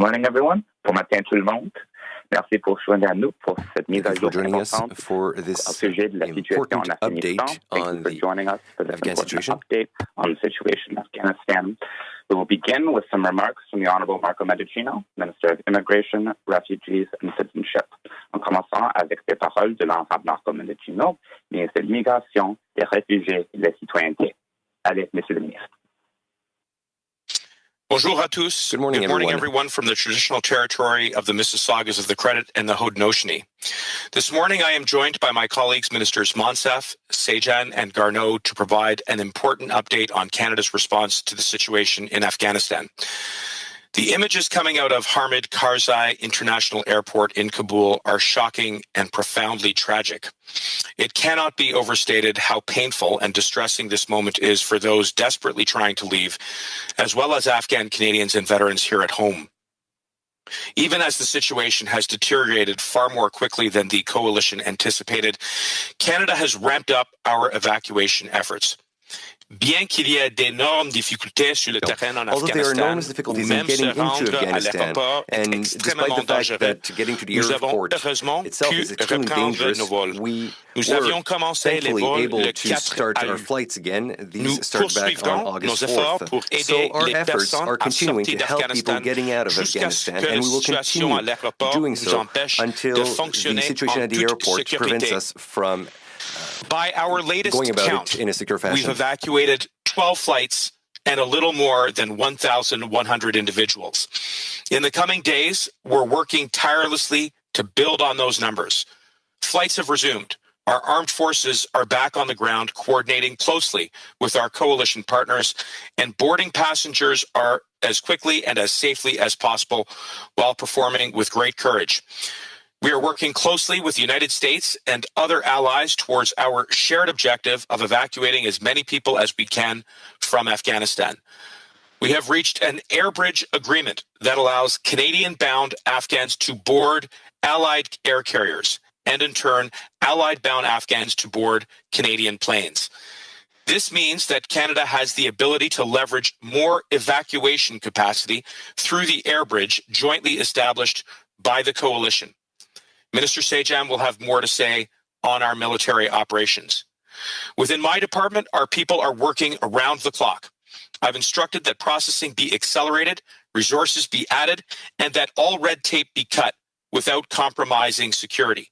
Morning, everyone. Bon matin, tout le monde. Merci pour joindre à nous pour cette mise à jour importante for this au sujet de la situation en Afghanistan. Thank you for joining us for this important update on the situation in Afghanistan. We will begin with some remarks from the Honorable Marco Mendicino, Minister of Immigration, Refugees and Citizenship. En commençant avec les paroles de l'Honorable Marco Mendicino, ministre de l'Immigration, des Réfugiés et de la Citoyenneté. Allez, Monsieur le Ministre. Bonjour à tous. Good morning, everyone from the traditional territory of the Mississaugas of the Credit and the Haudenosaunee. This morning, I am joined by my colleagues, Ministers Monsef, Sajjan, and Garneau, to provide an important update on Canada's response to the situation in Afghanistan. The images coming out of Hamid Karzai International Airport in Kabul are shocking and profoundly tragic. It cannot be overstated how painful and distressing this moment is for those desperately trying to leave, as well as Afghan Canadians and veterans here at home. Even as the situation has deteriorated far more quickly than the coalition anticipated, Canada has ramped up our evacuation efforts. Bien qu'il y ait d'énormes difficultés sur le terrain en Although there are Afghanistan, enormous difficulties in getting into Afghanistan, and despite the fact that getting to the airport itself is extremely dangerous, we were thankfully able to start our flights again. These start back on August 4th. So our efforts are continuing to help people getting out of Afghanistan, and we will continue doing so until the situation at the airport prevents us from by our latest going about count, it in a secure fashion. We've evacuated 12 flights and a little more than 1,100 individuals. In the coming days, we're working tirelessly to build on those numbers. Flights have resumed. Our armed forces are back on the ground, coordinating closely with our coalition partners, and boarding passengers are as quickly and as safely as possible while performing with great courage. We are working closely with the United States and other allies towards our shared objective of evacuating as many people as we can from Afghanistan. We have reached an air bridge agreement that allows Canadian-bound Afghans to board Allied air carriers and, in turn, Allied-bound Afghans to board Canadian planes. This means that Canada has the ability to leverage more evacuation capacity through the air bridge jointly established by the coalition. Minister Sajjan will have more to say on our military operations. Within my department, our people are working around the clock. I've instructed that processing be accelerated, resources be added, and that all red tape be cut without compromising security.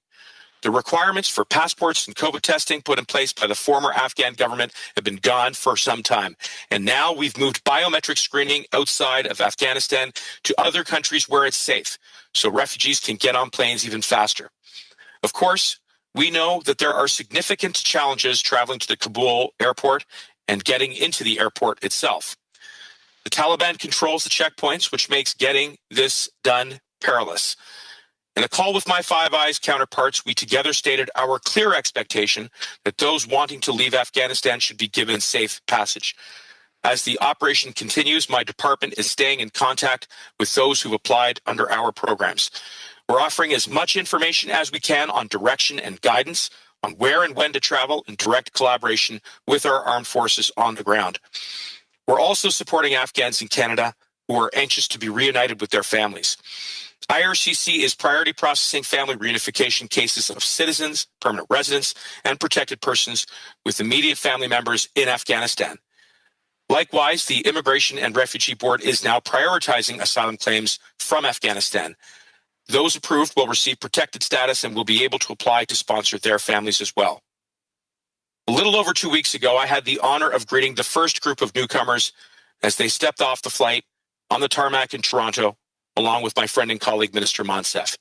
The requirements for passports and COVID testing put in place by the former Afghan government have been gone for some time. And now we've moved biometric screening outside of Afghanistan to other countries where it's safe, so refugees can get on planes even faster. Of course, we know that there are significant challenges traveling to the Kabul airport and getting into the airport itself. The Taliban controls the checkpoints, which makes getting this done perilous. In a call with my Five Eyes counterparts, we together stated our clear expectation that those wanting to leave Afghanistan should be given safe passage. As the operation continues, my department is staying in contact with those who've applied under our programs. We're offering as much information as we can on direction and guidance on where and when to travel in direct collaboration with our armed forces on the ground. We're also supporting Afghans in Canada who are anxious to be reunited with their families. IRCC is priority processing family reunification cases of citizens, permanent residents, and protected persons with immediate family members in Afghanistan. Likewise, the Immigration and Refugee Board is now prioritizing asylum claims from Afghanistan. Those approved will receive protected status and will be able to apply to sponsor their families as well. A little over 2 weeks ago, I had the honor of greeting the first group of newcomers as they stepped off the flight on the tarmac in Toronto, along with my friend and colleague, Minister Monsef.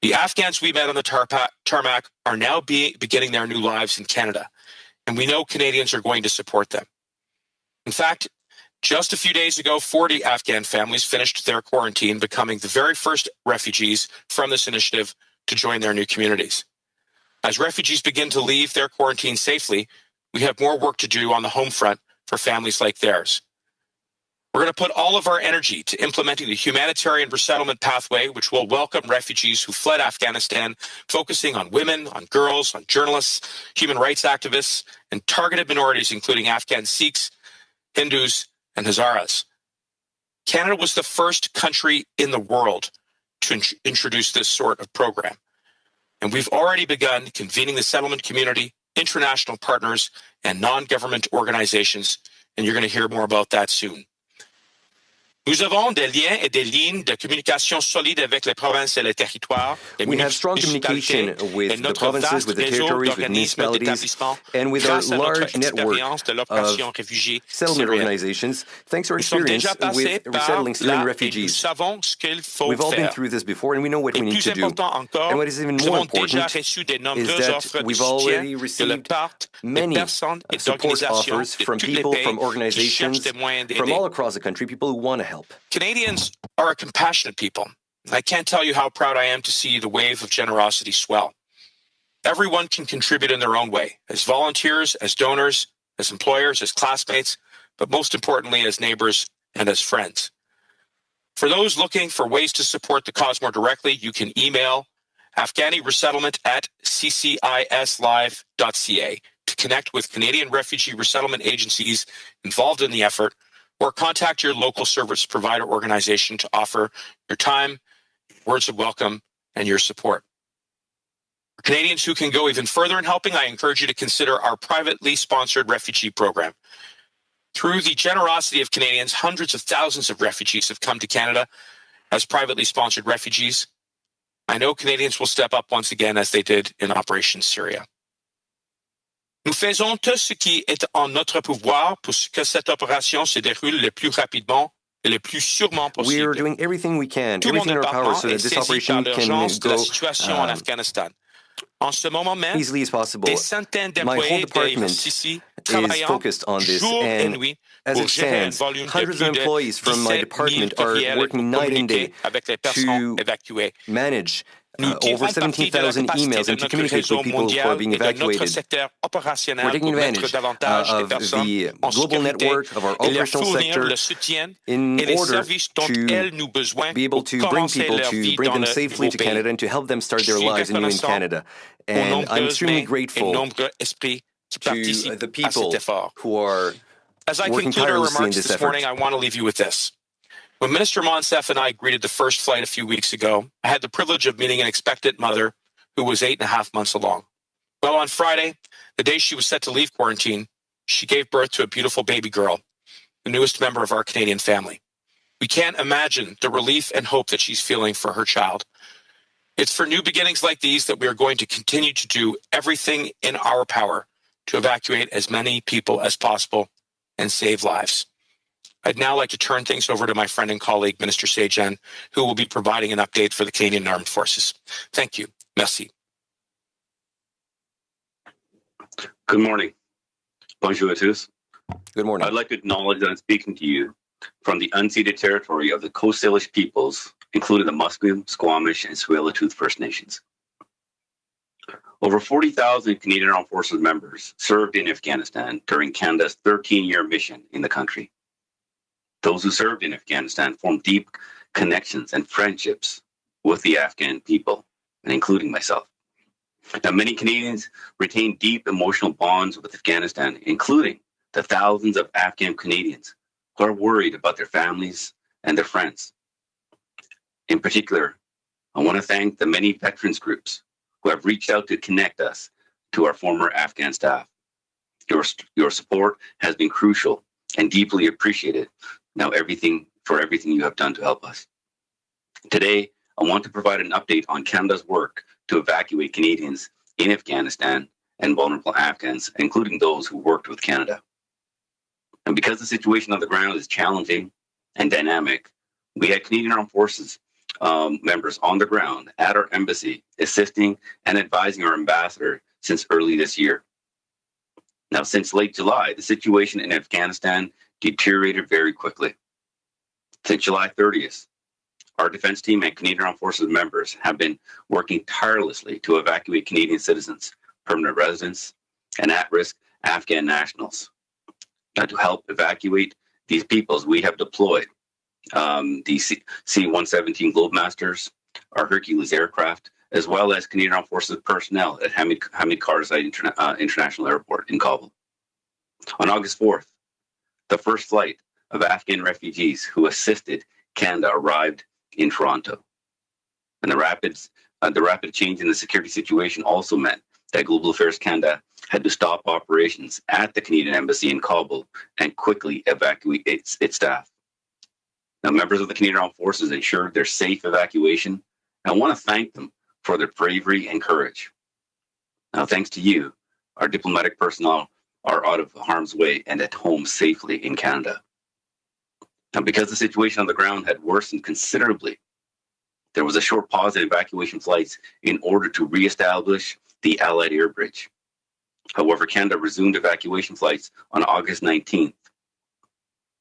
The Afghans we met on the tarmac are now beginning their new lives in Canada, and we know Canadians are going to support them. In fact, just a few days ago, 40 Afghan families finished their quarantine, becoming the very first refugees from this initiative to join their new communities. As refugees begin to leave their quarantine safely, we have more work to do on the home front for families like theirs. We're going to put all of our energy to implementing the humanitarian resettlement pathway, which will welcome refugees who fled Afghanistan, focusing on women, on girls, on journalists, human rights activists, and targeted minorities, including Afghan Sikhs, Hindus, and Hazaras. Canada was the first country in the world to introduce this sort of program. And we've already begun convening the settlement community, international partners, and non-government organizations, and you're going to hear more about that soon. Nous avons des liens et des lignes de communication solides avec les provinces et les territoires. We have strong communication with the provinces, with the territories, with municipalities, and with our large network of settlement organizations, thanks to our experience with resettling Syrian refugees. We've all been through this before, and we know what we need to do. And what is even more important is that we've already received many support offers from people, from organizations, from all across the country, people who want to help. Canadians are a compassionate people. I can't tell you how proud I am to see the wave of generosity swell. Everyone can contribute in their own way, as volunteers, as donors, as employers, as classmates, but most importantly, as neighbors and as friends. For those looking for ways to support the cause more directly, you can email afghaniresettlement@ccislive.ca to connect with Canadian refugee resettlement agencies involved in the effort, or contact your local service provider organization to offer your time, words of welcome, and your support. For Canadians who can go even further in helping, I encourage you to consider our privately sponsored refugee program. Through the generosity of Canadians, hundreds of thousands of refugees have come to Canada as privately sponsored refugees. I know Canadians will step up once again as they did in Operation Syria. Nous faisons tout ce qui est en notre pouvoir pour que cette opération se déroule le plus rapidement et le plus sûrement possible. We are doing everything we can, everything in our power, so that this operation can go easily as possible. My whole department is focused on this, and as it stands, hundreds of employees from my department are working night and day to manage over 17,000 emails and to communicate with people who are being evacuated. We're taking advantage of the global network of our operational sector in order to be able to bring people, to bring them safely to Canada and to help them start their lives anew in Canada. And I'm extremely grateful to the people who are working tirelessly in this effort. Morning, I want to leave you with this. When Minister Monsef and I greeted the first flight a few weeks ago, I had the privilege of meeting an expectant mother who was 8.5 months along. Well, on Friday, the day she was set to leave quarantine, she gave birth to a beautiful baby girl, the newest member of our Canadian family. We can't imagine the relief and hope that she's feeling for her child. It's for new beginnings like these that we are going to continue to do everything in our power to evacuate as many people as possible and save lives. I'd now like to turn things over to my friend and colleague, Minister Sajjan, who will be providing an update for the Canadian Armed Forces. Thank you. Merci. Good morning. Bonjour à tous. Good morning. I'd like to acknowledge that I'm speaking to you from the unceded territory of the Coast Salish peoples, including the Musqueam, Squamish, and Tsleil-Waututh First Nations. Over 40,000 Canadian Armed Forces members served in Afghanistan during Canada's 13-year mission in the country. Those who served in Afghanistan formed deep connections and friendships with the Afghan people, and including myself. Now, many Canadians retain deep emotional bonds with Afghanistan, including the thousands of Afghan Canadians who are worried about their families and their friends. In particular, I want to thank the many veterans groups who have reached out to connect us to our former Afghan staff. Your support has been crucial and deeply appreciated. Now, everything you have done to help us. Today, I want to provide an update on Canada's work to evacuate Canadians in Afghanistan and vulnerable Afghans, including those who worked with Canada. And because the situation on the ground is challenging and dynamic, we had Canadian Armed Forces members on the ground at our embassy, assisting and advising our ambassador since early this year. Now, since late July, the situation in Afghanistan deteriorated very quickly. Since July 30th, our defense team and Canadian Armed Forces members have been working tirelessly to evacuate Canadian citizens, permanent residents, and at-risk Afghan nationals. Now, to help evacuate these peoples, we have deployed the C-117 Globemasters, our Hercules aircraft, as well as Canadian Armed Forces personnel at Hamid Karzai International Airport in Kabul. On August 4th, the first flight of Afghan refugees who assisted Canada arrived in Toronto. And the rapid change in the security situation also meant that Global Affairs Canada had to stop operations at the Canadian Embassy in Kabul and quickly evacuate its staff. Now, members of the Canadian Armed Forces ensured their safe evacuation, and I want to thank them for their bravery and courage. Now, thanks to you, our diplomatic personnel are out of harm's way and at home safely in Canada. Now, because the situation on the ground had worsened considerably, there was a short pause in evacuation flights in order to reestablish the Allied air bridge. However, Canada resumed evacuation flights on August 19th.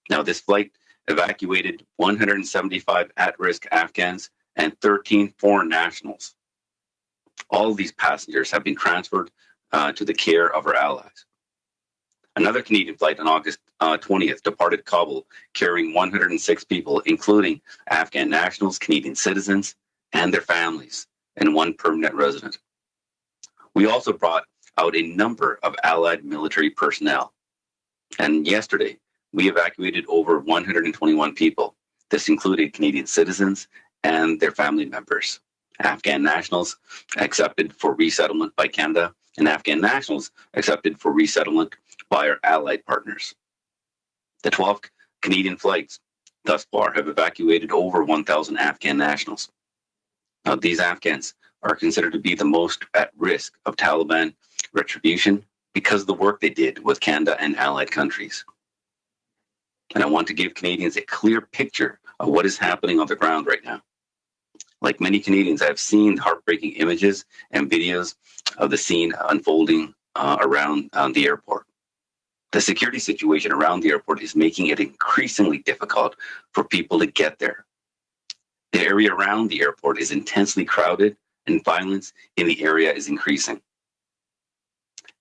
Now, this flight evacuated 175 at-risk Afghans and 13 foreign nationals. All of these passengers have been transferred to the care of our allies. Another Canadian flight on August 20th departed Kabul carrying 106 people, including Afghan nationals, Canadian citizens, and their families, and one permanent resident. We also brought out a number of Allied military personnel. And yesterday, we evacuated over 121 people. This included Canadian citizens and their family members, Afghan nationals accepted for resettlement by Canada, and Afghan nationals accepted for resettlement by our allied partners. The 12 Canadian flights thus far have evacuated over 1,000 Afghan nationals. Now, these Afghans are considered to be the most at risk of Taliban retribution because of the work they did with Canada and allied countries. And I want to give Canadians a clear picture of what is happening on the ground right now. Like many Canadians, I've seen heartbreaking images and videos of the scene unfolding around the airport. The security situation around the airport is making it increasingly difficult for people to get there. The area around the airport is intensely crowded, and violence in the area is increasing.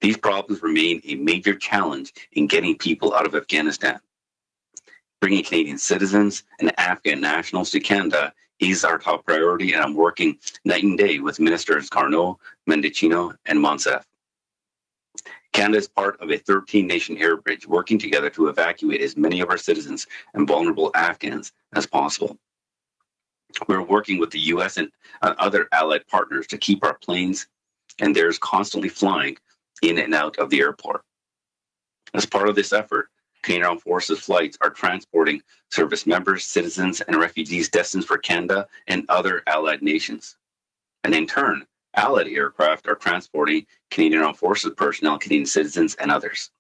These problems remain a major challenge in getting people out of Afghanistan. Bringing Canadian citizens and Afghan nationals to Canada is our top priority, and I'm working night and day with Ministers Garneau, Mendicino, and Monsef. Canada is part of a 13-nation air bridge, working together to evacuate as many of our citizens and vulnerable Afghans as possible. We're working with the U.S. and other allied partners to keep our planes and theirs constantly flying in and out of the airport. As part of this effort, Canadian Armed Forces flights are transporting service members, citizens, and refugees destined for Canada and other allied nations. And in turn, allied aircraft are transporting Canadian Armed Forces personnel, Canadian citizens, and others.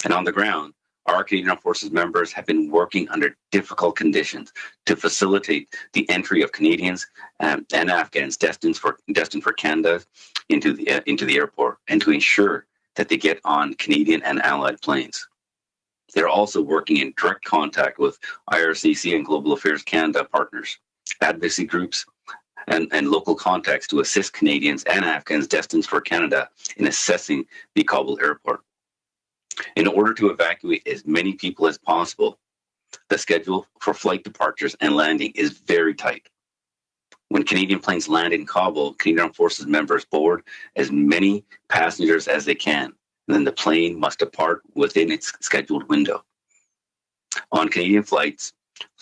And on the ground, our Canadian Armed Forces members have been working under difficult conditions to facilitate the entry of Canadians and Afghans destined for Canada into the airport, and to ensure that they get on Canadian and allied planes. They're also working in direct contact with IRCC and Global Affairs Canada partners, advocacy groups, and local contacts to assist Canadians and Afghans destined for Canada in assessing the Kabul airport. In order to evacuate as many people as possible, the schedule for flight departures and landing is very tight. When Canadian planes land in Kabul, Canadian Armed Forces members board as many passengers as they can, and then the plane must depart within its scheduled window. On Canadian flights,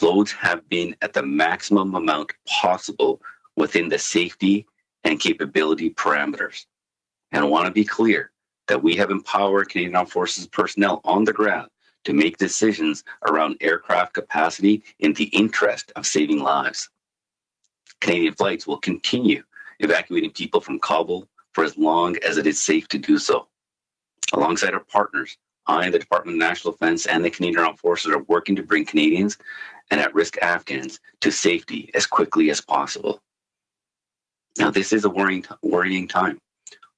loads have been at the maximum amount possible within the safety and capability parameters. And I want to be clear that we have empowered Canadian Armed Forces personnel on the ground to make decisions around aircraft capacity in the interest of saving lives. Canadian flights will continue evacuating people from Kabul for as long as it is safe to do so. Alongside our partners, I and the Department of National Defence and the Canadian Armed Forces are working to bring Canadians and at-risk Afghans to safety as quickly as possible. Now, this is a worrying time.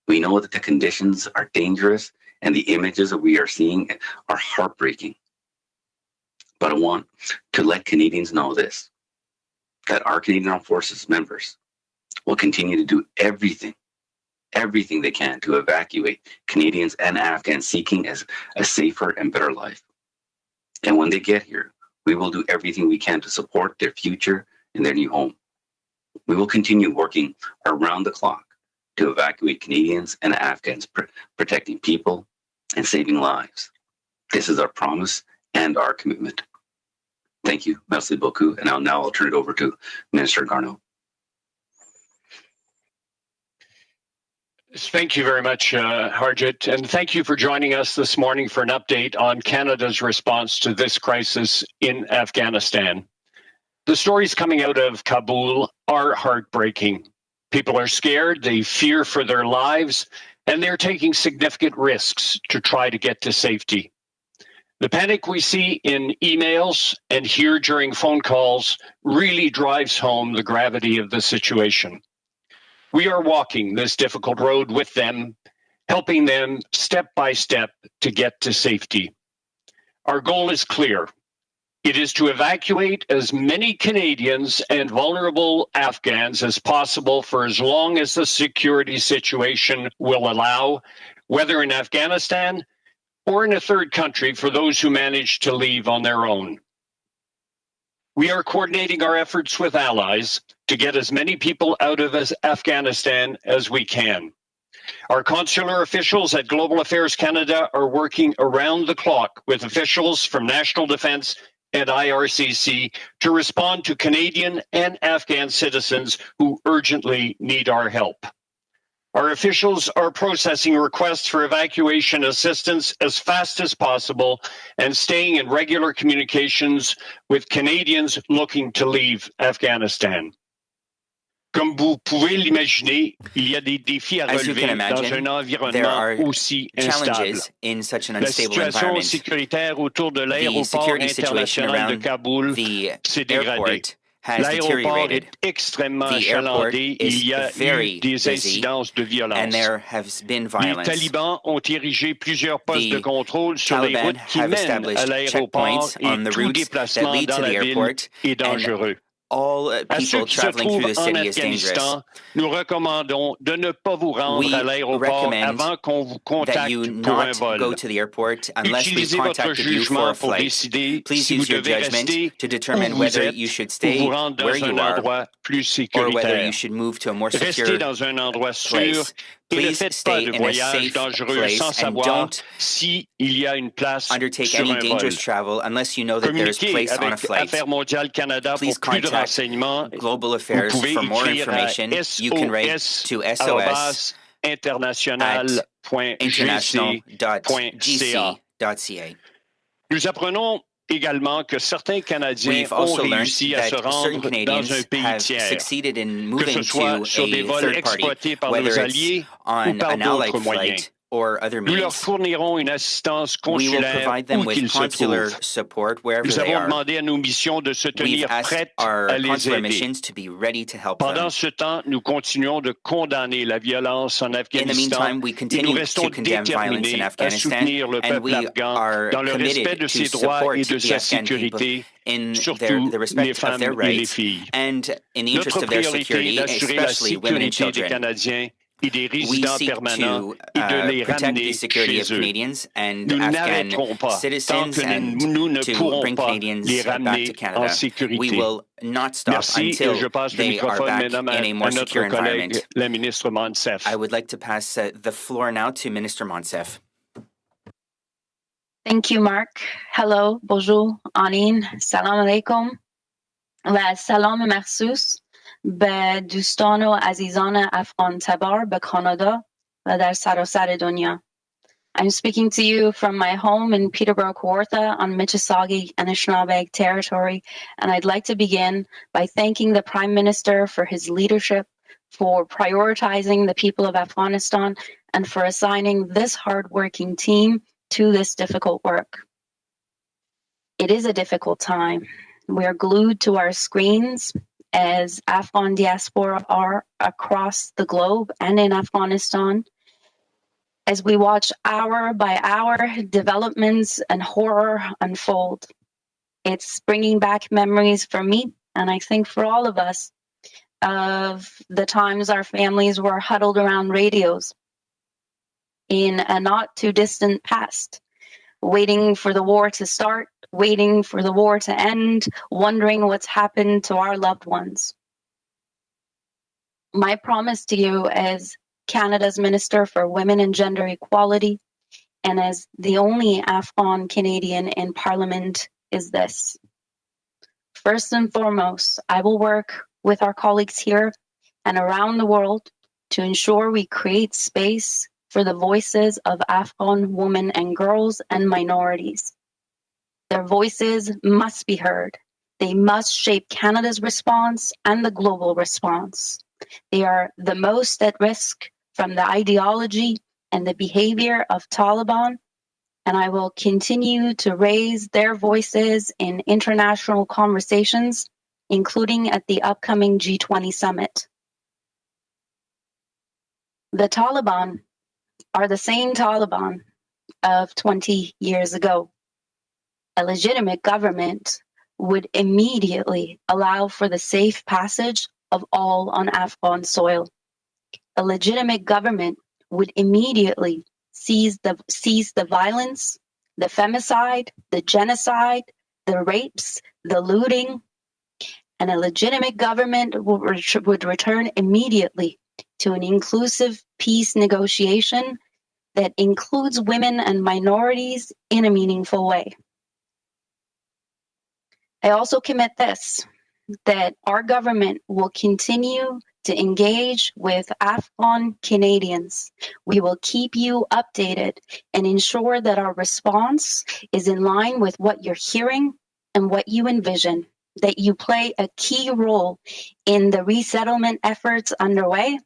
We know that the conditions are dangerous and the images that we are seeing are heartbreaking. But I want to let Canadians know this, that our Canadian Armed Forces members will continue to do everything they can to evacuate Canadians and Afghans seeking a safer and better life. And when they get here, we will do everything we can to support their future in their new home. We will continue working around the clock to evacuate Canadians and Afghans, protecting people and saving lives. This is our promise and our commitment. Thank you. Merci beaucoup. And now I'll turn it over to Minister Garneau. Thank you very much, Harjit, and thank you for joining us this morning for an update on Canada's response to this crisis in Afghanistan. The stories coming out of Kabul are heartbreaking. People are scared, they fear for their lives, and they're taking significant risks to try to get to safety. The panic we see in emails and hear during phone calls really drives home the gravity of the situation. We are walking this difficult road with them, helping them step by step to get to safety. Our goal is clear. It is to evacuate as many Canadians and vulnerable Afghans as possible for as long as the security situation will allow, whether in Afghanistan or in a third country for those who manage to leave on their own. We are coordinating our efforts with allies to get as many people out of Afghanistan as we can. Our consular officials at Global Affairs Canada are working around the clock with officials from National Defence and IRCC to respond to Canadian and Afghan citizens who urgently need our help. Our officials are processing requests for evacuation assistance as fast as possible and staying in regular communications with Canadians looking to leave Afghanistan. Comme vous pouvez l'imaginer, il y a des défis à relever dans un environnement aussi instable. La situation sécuritaire autour de l'aéroport international de Kaboul s'est dégradée. L'aéroport est extrêmement achalandé. Il y a eu des incidences de violence. Les talibans ont érigé plusieurs postes de contrôle sur les routes qui mènent à l'aéroport et tout déplacement dans la ville est dangereux. À ceux qui se trouvent en Afghanistan, nous recommandons de ne pas vous rendre à l'aéroport avant qu'on vous contacte pour un vol. Utilisez votre jugement pour décider si vous devez rester où vous êtes ou vous rendre dans un endroit plus sécuritaire. Restez dans un endroit sûr et ne faites pas de voyage dangereux sans savoir s'il y a une place sur un vol. Communiquez avec Affaires mondiales Canada pour plus de renseignements. Vous pouvez écrire à sos@international.gc.ca. Nous apprenons également que certains Canadiens ont réussi à se rendre dans un pays tiers, que ce soit sur des vols exploités par nos alliés ou par d'autres moyens. Nous leur fournirons une assistance consulaire où qu'ils se trouvent. Nous avons demandé à nos missions de se tenir prêtes à les aider. Pendant ce temps, nous continuons de condamner la violence en Afghanistan et nous restons déterminés à soutenir le peuple afghan dans le respect de ses droits et de sa sécurité, surtout les femmes et les filles. Notre priorité est d'assurer la sécurité des Canadiens et des résidents permanents et de les ramener chez eux. Nous n'arrêterons pas tant que nous ne pourrons pas les ramener en sécurité. Merci et je passe le microphone maintenant à notre collègue, la ministre Monsef. I would like to pass the floor now to Minister Monsef. Thank you, Marc. Hello, bonjour, Anin, salam alaikum, wa salam marsus. به دوستان و عزیزان افغان تبار به کانادا و در سراسر دنیا. I'm speaking to you from my home in Peterborough, Kawartha on Mississauga and Anishinaabe territory, and I'd like to begin by thanking the Prime Minister for his leadership, for prioritizing the people of Afghanistan, and for assigning this hard-working team to this difficult work. It is a difficult time. We are glued to our screens as Afghan diaspora are across the globe and in Afghanistan, as we watch hour by hour developments and horror unfold. It's bringing back memories for me, and I think for all of us, of the times our families were huddled around radios in a not too distant past, waiting for the war to start, waiting for the war to end, wondering what's happened to our loved ones. My promise to you as Canada's Minister for Women and Gender Equality and as the only Afghan Canadian in Parliament is this. First and foremost, I will work with our colleagues here and around the world to ensure we create space for the voices of Afghan women and girls and minorities. Their voices must be heard. They must shape Canada's response and the global response. They are the most at risk from the ideology and the behavior of Taliban, and I will continue to raise their voices in international conversations, including at the upcoming G20 summit. The Taliban are the same Taliban of 20 years ago. A legitimate government would immediately allow for the safe passage of all on Afghan soil. A legitimate government would immediately cease the violence, the femicide, the genocide, the rapes, the looting, and a legitimate government would return immediately to an inclusive peace negotiation that includes women and minorities in a meaningful way. I also commit this, that our government will continue to engage with Afghan Canadians. We will keep you updated and ensure that our response is in line with what you're hearing and what you envision, that you play a key role in the resettlement efforts underway.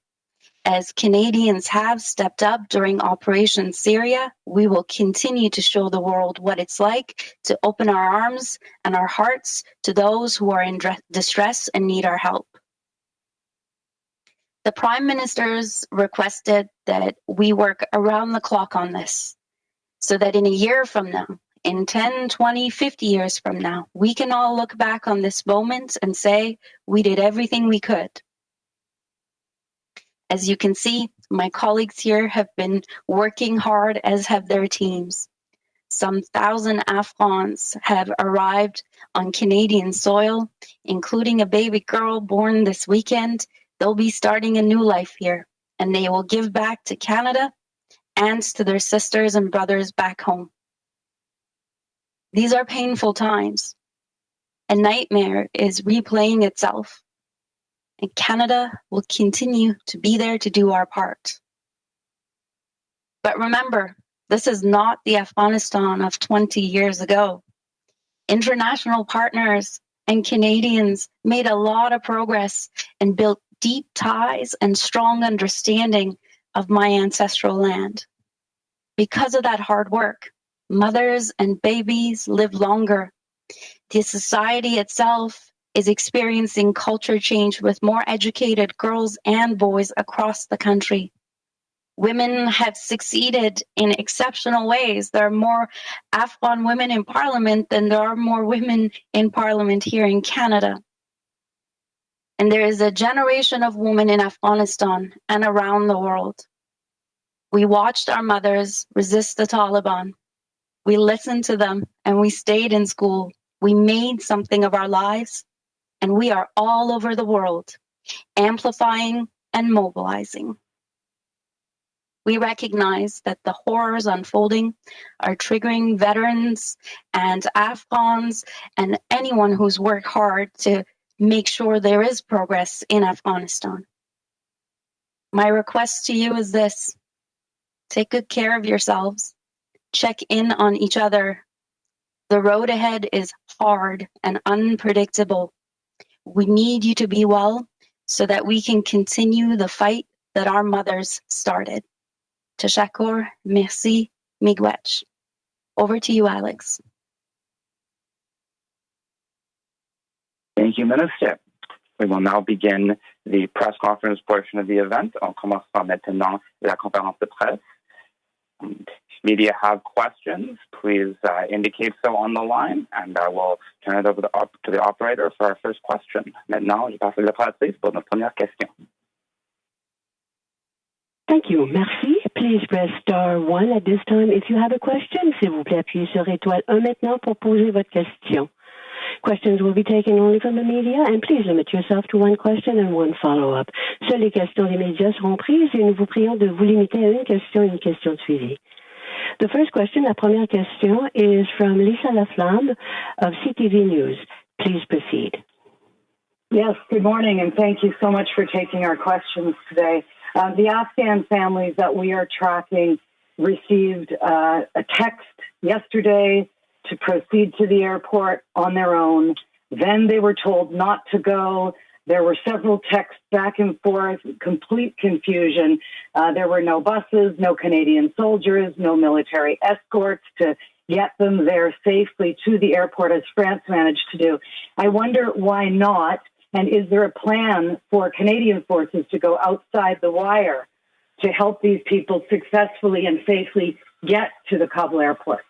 As Canadians have stepped up during Operation Syria, we will continue to show the world what it's like to open our arms and our hearts to those who are in distress and need our help. The Prime Minister's requested that we work around the clock on this, so that in a year from now, in 10, 20, 50 years from now, we can all look back on this moment and say, we did everything we could. As you can see, my colleagues here have been working hard, as have their teams. Some 1,000 Afghans have arrived on Canadian soil, including a baby girl born this weekend. They'll be starting a new life here, and they will give back to Canada and to their sisters and brothers back home. These are painful times. A nightmare is replaying itself, and Canada will continue to be there to do our part. But remember, this is not the Afghanistan of 20 years ago. International partners and Canadians made a lot of progress and built deep ties and strong understanding of my ancestral land. Because of that hard work, mothers and babies live longer. The society itself is experiencing culture change with more educated girls and boys across the country. Women have succeeded in exceptional ways. There are more Afghan women in parliament than there are more women in parliament here in Canada. And there is a generation of women in Afghanistan and around the world. We watched our mothers resist the Taliban. We listened to them and we stayed in school. We made something of our lives, and we are all over the world, amplifying and mobilizing. We recognize that the horrors unfolding are triggering veterans and Afghans and anyone who's worked hard to make sure there is progress in Afghanistan. My request to you is this: take good care of yourselves, check in on each other. The road ahead is hard and unpredictable. We need you to be well so that we can continue the fight that our mothers started. Tashakur, merci, miigwech. Over to you, Alex. Thank you, Minister. We will now begin the press conference portion of the event. On commencera maintenant la conférence de presse. If media have questions, please indicate so on the line, and I will turn it over to the operator for our first question. Maintenant, je passe l'opératrice pour notre première question. Thank you. Merci. Please press star 1 at this time. If you have a question, s'il vous plaît, appuyez sur étoile 1 maintenant pour poser votre question. Questions will be taken only from the media, and please limit yourself to one question and one follow-up. Seules les questions des médias seront prises et nous vous prions de vous limiter à une question de suivi. The first question, la première question, is from Lisa Laflamme of CTV News. Please proceed. Yes, good morning, and thank you so much for taking our questions today. The Afghan families that we are tracking received a text yesterday to proceed to the airport on their own. Then they were told not to go. There were several texts back and forth, complete confusion. There were no buses, no Canadian soldiers, no military escorts to get them there safely to the airport, as France managed to do. I wonder why not, and is there a plan for Canadian forces to go outside the wire to help these people successfully and safely get to the Kabul airport?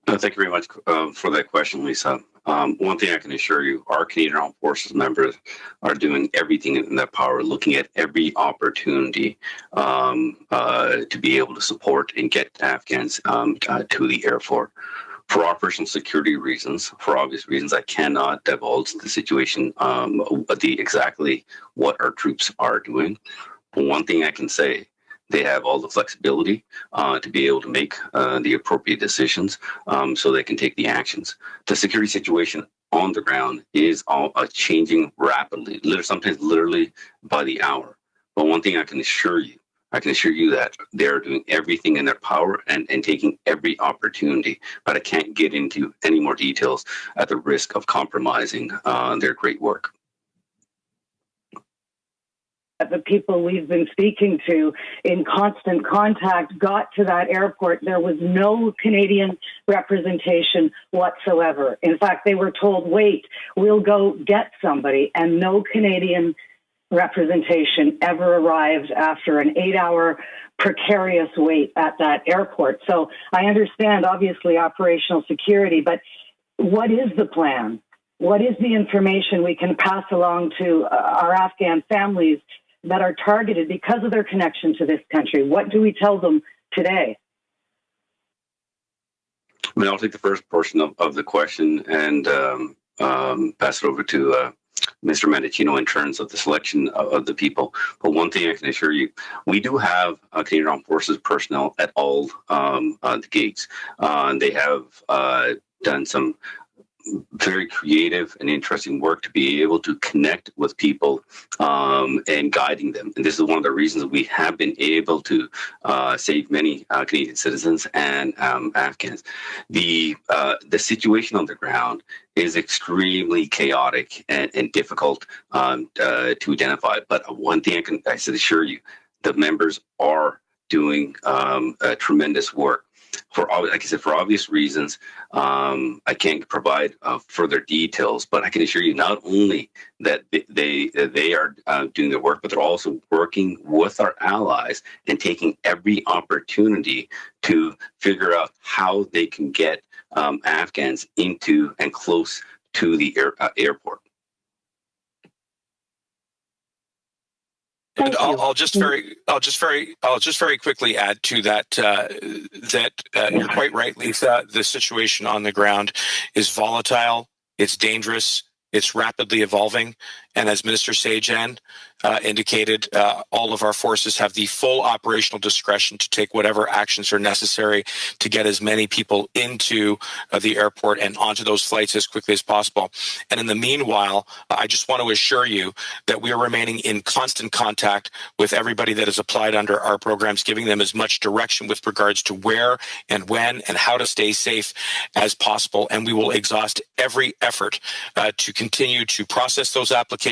Thank you very much for that question, Lisa. One thing I can assure you, our Canadian Armed Forces members are doing everything in their power, looking at every opportunity to be able to support and get Afghans to the airport. For operational security reasons, for obvious reasons, I cannot divulge the situation, exactly what our troops are doing. But one thing I can say, they have all the flexibility to be able to make the appropriate decisions so they can take the actions. The security situation on the ground is changing rapidly, sometimes literally by the hour. But one thing I can assure you that they're doing everything in their power and taking every opportunity. But I can't get into any more details at the risk of compromising their great work. The people we've been speaking to in constant contact got to that airport. There was no Canadian representation whatsoever. In fact, they were told, wait, we'll go get somebody, and no Canadian representation ever arrived after an 8-hour precarious wait at that airport. So I understand, obviously, operational security, but what is the plan? What is the information we can pass along to our Afghan families that are targeted because of their connection to this country? What do we tell them today? I mean, I'll take the first portion of the question and pass it over to Mr. Mendicino in terms of the selection of the people. But one thing I can assure you, we do have Canadian Armed Forces personnel at all the gates. They have done some very creative and interesting work to be able to connect with people and guiding them. And this is one of the reasons we have been able to save many Canadian citizens and Afghans. The situation on the ground is extremely chaotic and difficult to identify. But one thing I can assure you, the members are doing tremendous work. Like I said, for obvious reasons, I can't provide further details, but I can assure you not only that they are doing their work, but they're also working with our allies and taking every opportunity to figure out how they can get Afghans into and close to the airport. And I'll just very quickly add to that that you're quite right, Lisa. The situation on the ground is volatile. It's dangerous. It's rapidly evolving. And as Minister Sajjan indicated, all of our forces have the full operational discretion to take whatever actions are necessary to get as many people into the airport and onto those flights as quickly as possible. And in the meanwhile, I just want to assure you that we are remaining in constant contact with everybody that has applied under our programs, giving them as much direction with regards to where and when and how to stay safe as possible. And we will exhaust every effort to continue to process those applications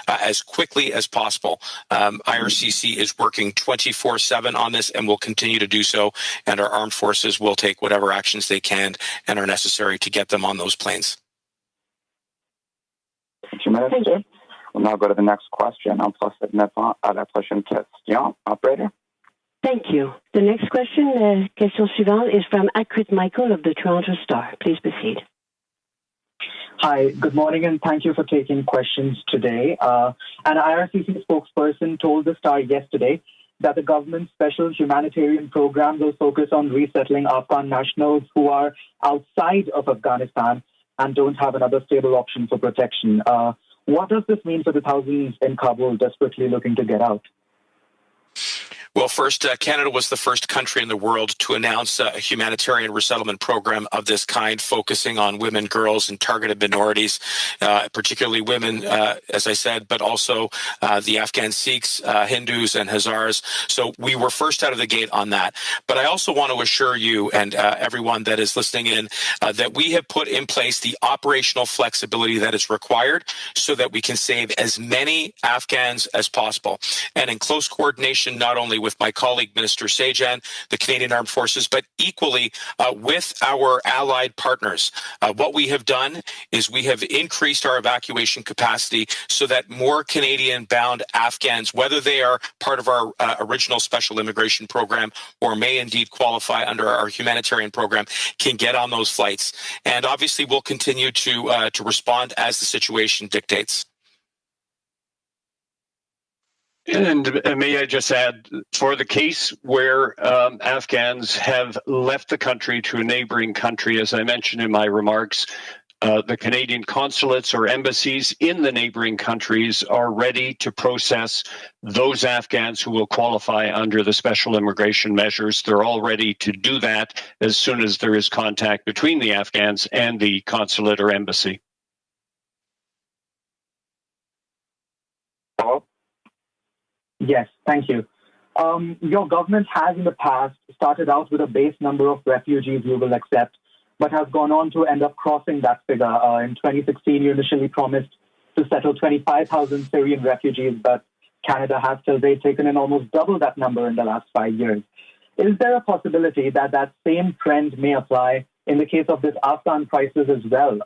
as quickly as possible. IRCC is working 24/7 on this and will continue to do so, and our armed forces will take whatever actions they can and are necessary to get them on those planes. Thank you, Minister. We'll now go to the next question. Operator. Thank you. The next question, question suivante, is from Akrit Michael of the Toronto Star. Please proceed. Hi, good morning, and thank you for taking questions today. An IRCC spokesperson told the Star yesterday that the government's special humanitarian program will focus on resettling Afghan nationals who are outside of Afghanistan and don't have another stable option for protection. What does this mean for the thousands in Kabul desperately looking to get out? Well, first, Canada was the first country in the world to announce a humanitarian resettlement program of this kind, focusing on women, girls, and targeted minorities, particularly women, as I said, but also the Afghan Sikhs, Hindus, and Hazars. So we were first out of the gate on that. But I also want to assure you and everyone that is listening in that we have put in place the operational flexibility that is required so that we can save as many Afghans as possible. And in close coordination, not only with my colleague, Minister Sajjan, the Canadian Armed Forces, but equally with our allied partners. What we have done is we have increased our evacuation capacity so that more Canadian-bound Afghans, whether they are part of our original special immigration program or may indeed qualify under our humanitarian program, can get on those flights. And obviously, we'll continue to respond as the situation dictates. And may I just add, for the case where Afghans have left the country to a neighboring country, as I mentioned in my remarks, the Canadian consulates or embassies in the neighboring countries are ready to process those Afghans who will qualify under the special immigration measures. They're all ready to do that as soon as there is contact between the Afghans and the consulate or embassy. Yes, thank you. Your government has in the past started out with a base number of refugees you will accept, but has gone on to end up crossing that figure. In 2016, you initially promised to settle 25,000 Syrian refugees, but Canada has till date taken in almost double that number in the last 5 years. Is there a possibility that that same trend may apply in the case of this Afghan crisis as well?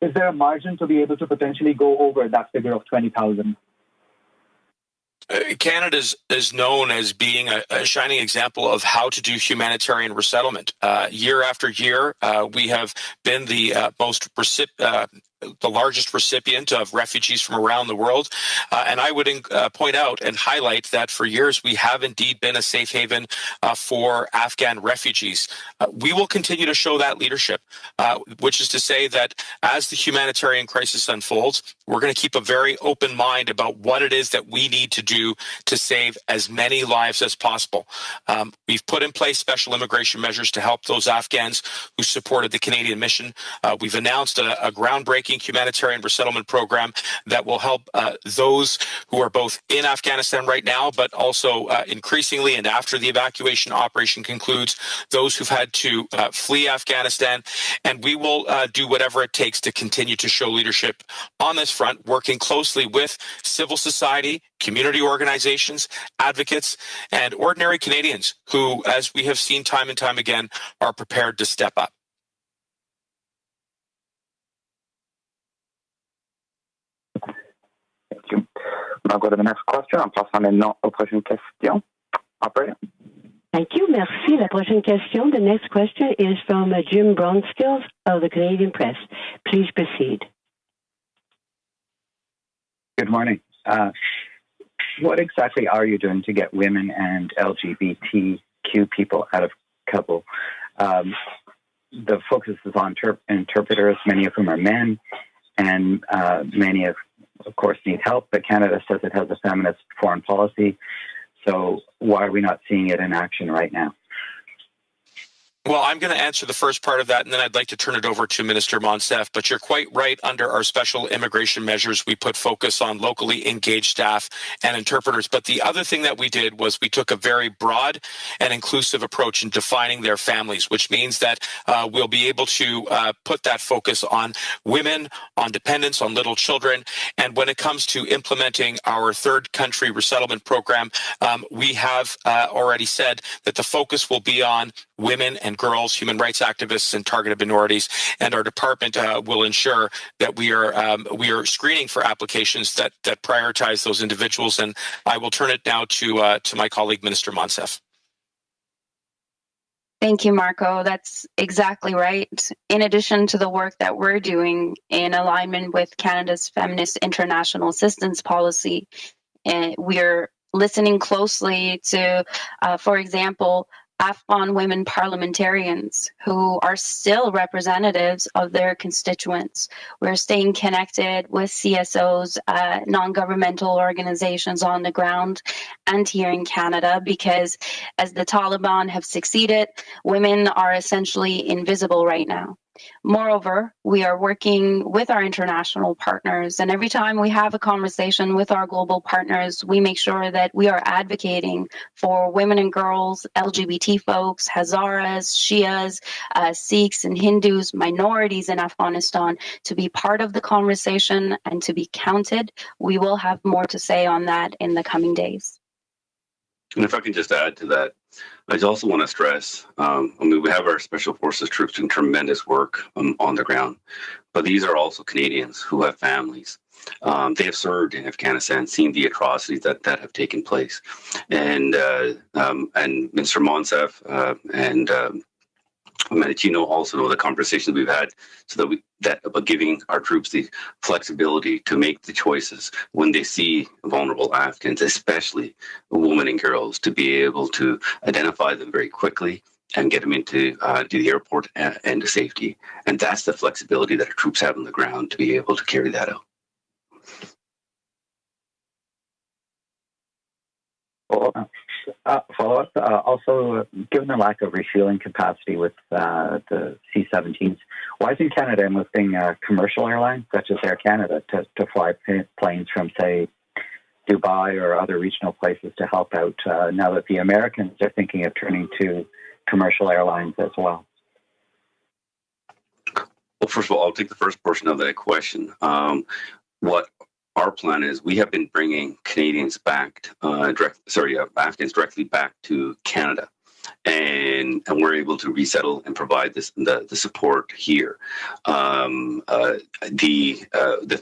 Is there a margin to be able to potentially go over that figure of 20,000? Canada is known as being a shining example of how to do humanitarian resettlement. Year after year, we have been the largest recipient of refugees from around the world. And I would point out and highlight that for years we have indeed been a safe haven for Afghan refugees. We will continue to show that leadership, which is to say that as the humanitarian crisis unfolds, we're going to keep a very open mind about what it is that we need to do to save as many lives as possible. We've put in place special immigration measures to help those Afghans who supported the Canadian mission. We've announced a groundbreaking humanitarian resettlement program that will help those who are both in Afghanistan right now, but also increasingly and after the evacuation operation concludes, those who've had to flee Afghanistan. And we will do whatever it takes to continue to show leadership on this front, working closely with civil society, community organizations, advocates, and ordinary Canadians who, as we have seen time and time again, are prepared to step up. Thank you. I'll go to the next question. On passe maintenant aux prochaines questions. Operator. Thank you. Merci. La prochaine question. The next question is from Jim Bronskills of the Canadian Press. Please proceed. Good morning. What exactly are you doing to get women and LGBTQ people out of Kabul? The focus is on interpreters, many of whom are men, and many of course, need help. But Canada says it has a feminist foreign policy. So why are we not seeing it in action right now? Well, I'm going to answer the first part of that, and then I'd like to turn it over to Minister Monsef. But you're quite right. Under our special immigration measures, we put focus on locally engaged staff and interpreters. But the other thing that we did was we took a very broad and inclusive approach in defining their families, which means that we'll be able to put that focus on women, on dependents, on little children. And when it comes to implementing our third country resettlement program, we have already said that the focus will be on women and girls, human rights activists, and targeted minorities. And our department will ensure that we are screening for applications that prioritize those individuals. And I will turn it now to my colleague, Minister Monsef. Thank you, Marco. That's exactly right. In addition to the work that we're doing in alignment with Canada's Feminist International Assistance Policy, we're listening closely to, for example, Afghan women parliamentarians who are still representatives of their constituents. We're staying connected with CSOs, non-governmental organizations on the ground and here in Canada, because as the Taliban have succeeded, women are essentially invisible right now. Moreover, we are working with our international partners, and every time we have a conversation with our global partners, we make sure that we are advocating for women and girls, LGBT folks, Hazaras, Shias, Sikhs and Hindus, minorities in Afghanistan to be part of the conversation and to be counted. We will have more to say on that in the coming days. And if I can just add to that, I also want to stress, we have our Special Forces troops doing tremendous work on the ground, but these are also Canadians who have families. They have served in Afghanistan, seen the atrocities that have taken place. And Minister Monsef and Mendicino also know the conversations we've had, so that about giving our troops the flexibility to make the choices when they see vulnerable Afghans, especially women and girls, to be able to identify them very quickly and get them into to the airport and to safety. And that's the flexibility that our troops have on the ground to be able to carry that out. Follow-up. Also, given the lack of refueling capacity with the C-17s, why isn't Canada enlisting commercial airlines such as Air Canada to fly planes from, say, Dubai or other regional places to help out now that the Americans are thinking of turning to commercial airlines as well? Well, first of all, I'll take the first portion of that question. What our plan is, we have been bringing Canadians back, Afghans directly back to Canada, and we're able to resettle and provide the support here. The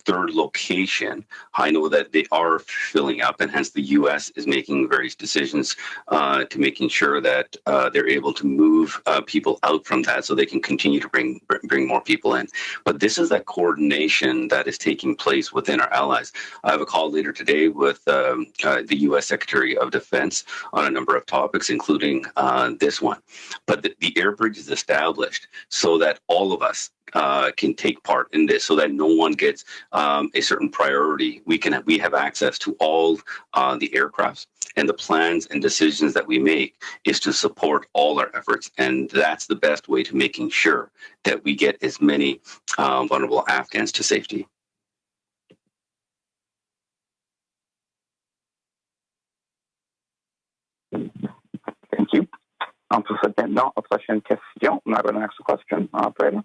third location, I know that they are filling up, and hence the U.S. is making various decisions to making sure that they're able to move people out from that, so they can continue to bring more people in. But this is that coordination that is taking place within our allies. I have a call later today with the U.S. Secretary of Defense on a number of topics, including this one. But the air bridge is established so that all of us can take part in this, so that no one gets a certain priority. We have access to all the aircrafts, and the plans and decisions that we make is to support all our efforts. And that's the best way to making sure that we get as many vulnerable Afghans to safety. Thank you. On procède maintenant aux prochaines questions. On a the next question, operator.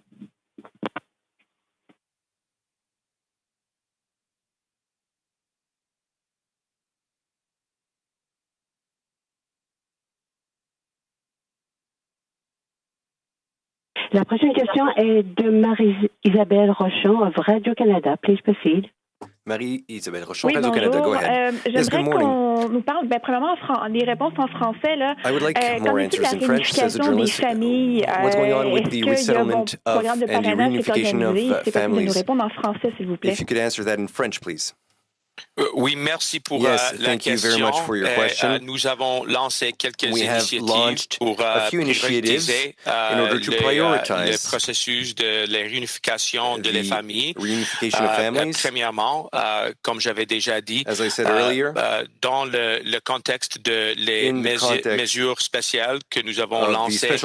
La prochaine question est de Marie-Isabelle Rochon of Radio-Canada. Please proceed. Marie-Isabelle Rochon, Radio-Canada, go ahead. Yes, good morning. Qu'on nous parle, premièrement, des réponses en français. Là, I would like more answers in French, says a journalist. What's going on with the resettlement of and the reunification of families? If you could answer that in French, please. Oui, merci pour la question. Very much for your question. Nous avons lancé quelques initiatives pour prioriser le processus de la réunification de les familles. Premièrement, comme j'avais déjà dit, as I said earlier, dans le contexte de les mesures spéciales que nous avons lancées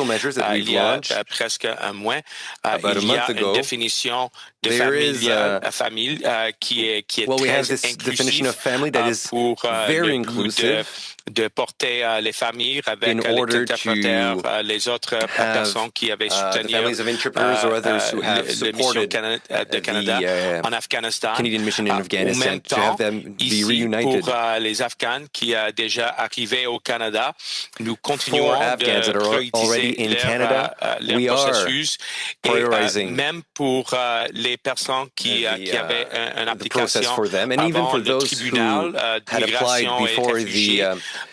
il y a presque un mois, il y a une définition de famille qui est très definition of family that is very inclusive de porter les familles avec les interpréteurs, les autres personnes qui avaient soutenu the families of interpreters or others who have supported de Canada en Afghanistan, Canadian mission in Afghanistan, to have them be reunited. Pour les Afghans qui a déjà arrivé au Canada, nous continuons de prioriser leur processus et même pour les personnes qui avaient une application for them, and even for those who tribunal had applied before the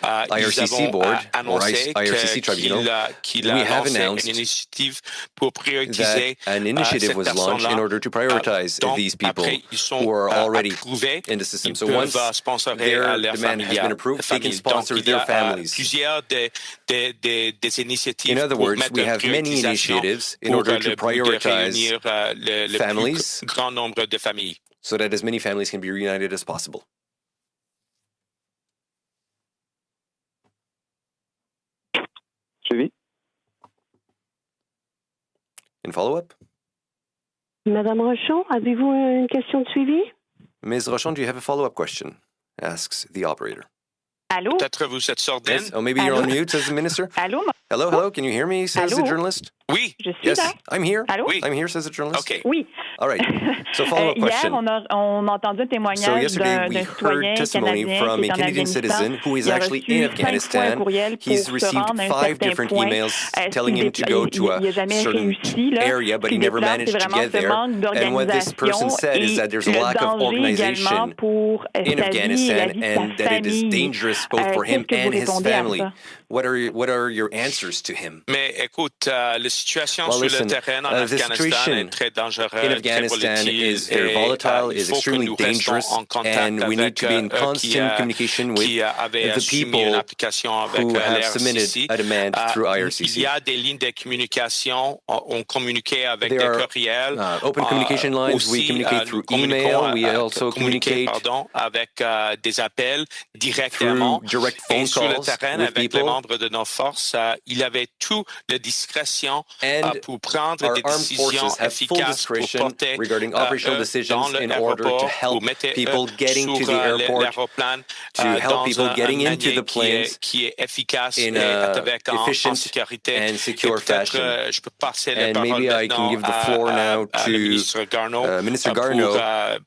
IRCC board or IRCC tribunal, we have announced that an initiative was launched in order to prioritize these people who are already in the system. So once their demand has been approved, they can sponsor their families. In other words, we have many initiatives in order to prioritize families so that as many families can be reunited as possible. Suivi. In follow-up? Madame Rochon, avez-vous une question de suivi? Ms. Rochon, do you have a follow-up question? Asks the operator. Allô? Peut-être vous êtes sourdine. Yes. Oh, maybe you're on mute, says the minister. Allô? Hello, hello, can you hear me, says the journalist? Oui. Je suis Yes, là. I'm here. Allô? I'm here, says the journalist. Okay. Oui. All right. So follow-up question. Hier, on a entendu un témoignage So yesterday we d'un heard citoyen testimony canadien from qui a est en Canadian citizen Afghanistan. who is Il a actually reçu in 5 fois un Afghanistan. courriel pour He's se received rendre à un 5 certain different point. emails telling him to go to a Il n'a jamais certain réussi, là. area, but he never managed to get there. And what this person said is that there's a lack of organization in Afghanistan and that it is dangerous both for him and his family. What are your answers to him? Mais écoute, la situation sur listen, le terrain en the Afghanistan est situation très dangereuse, in Afghanistan is very volatile, is extremely dangerous, and we need to be in constant communication with the people who have submitted a demand through IRCC. Il y a des lignes de communication, on communique avec des There courriels. are open communication lines. We communicate through email. We also communicate avec des appels directement. Through direct phone sur le calls terrain with avec people. les membres de nos forces, il avait toute la discrétion pour prendre des armed décisions forces have full efficaces pour discretion porter regarding operational decisions in order to help people getting to the airport, to help people getting into the planes qui est efficace in avec an efficient sécurité. and secure fashion. Je peux passer la And parole maybe I can give the floor now to Minister Garneau, Minister Garneau,